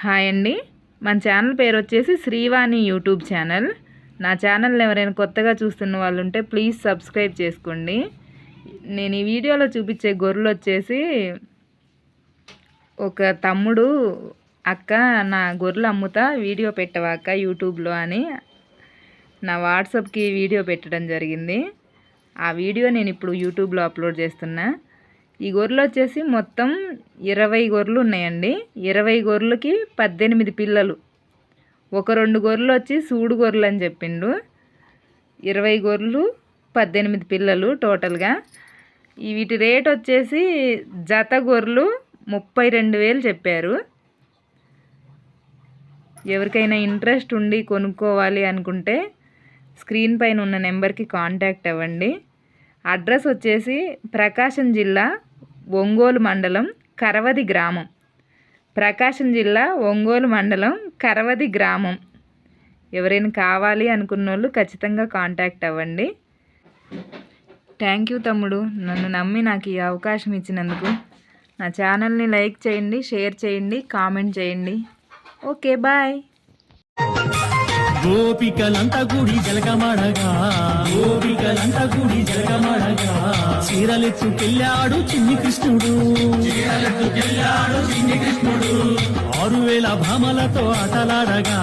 Hi అండి, మన channel పేరు వచ్చేసి శ్రీవాణి యూట్యూబ్ ఛానల్. నా ఛానల్ని ఎవరైనా కొత్తగా చూస్తున్న వాళ్ళు ఉంటే ప్లీజ్ సబ్స్క్రైబ్ చేసుకోండి. నేను ఈ వీడియోలో చూపించే గొర్రెలు వచ్చేసి ఒక తమ్ముడు, అక్క నా గొర్రెలు అమ్ముతా వీడియో పెట్టవా అక్క యూట్యూబ్లో అని నా వాట్సాప్కి వీడియో పెట్టడం జరిగింది. ఆ వీడియో నేను ఇప్పుడు యూట్యూబ్లో అప్లోడ్ చేస్తున్నా. ఈ గొర్రెలు వచ్చేసి మొత్తం 20 గొర్రెలు ఉన్నాయండి. 20 గొర్రెలకి 18 పిల్లలు. ఒక 2 గొర్రెలు వచ్చి సూడు గొర్రెలు అని చెప్పిండు. 20 గొర్రెలు 18 పిల్లలు టోటల్గా. వీటి రేట్ వచ్చేసి జత గొర్రెలు 32,000 చెప్పారు. ఎవరికైనా ఇంట్రెస్ట్ ఉండి కొనుక్కోవాలి అనుకుంటే స్క్రీన్ పైన ఉన్న నెంబర్కి కాంటాక్ట్ అవ్వండి. అడ్రస్ వచ్చేసి ప్రకాశం జిల్లా ఒంగోలు మండలం కరవది గ్రామం. ప్రకాశం జిల్లా ఒంగోలు మండలం కరవది గ్రామం. ఎవరైనా కావాలి అనుకున్న వాళ్ళు ఖచ్చితంగా కాంటాక్ట్ అవ్వండి. థ్యాంక్ యూ తమ్ముడు, నన్ను నమ్మి నాకు ఈ అవకాశం ఇచ్చినందుకు. నా ఛానల్ని లైక్ చేయండి, షేర్ చేయండి, కామెంట్ చేయండి. Okay, bye. గోపికలంతా గుడి జలకమడగా, గోపికలంతా గుడి జలకమడగా, చీరలెత్తుకెళ్ళాడు చిన్ని కృష్ణుడు, చీరలెత్తుకెళ్ళాడు చిన్ని కృష్ణుడు, 6,000 భామలతో ఆటలాడగా.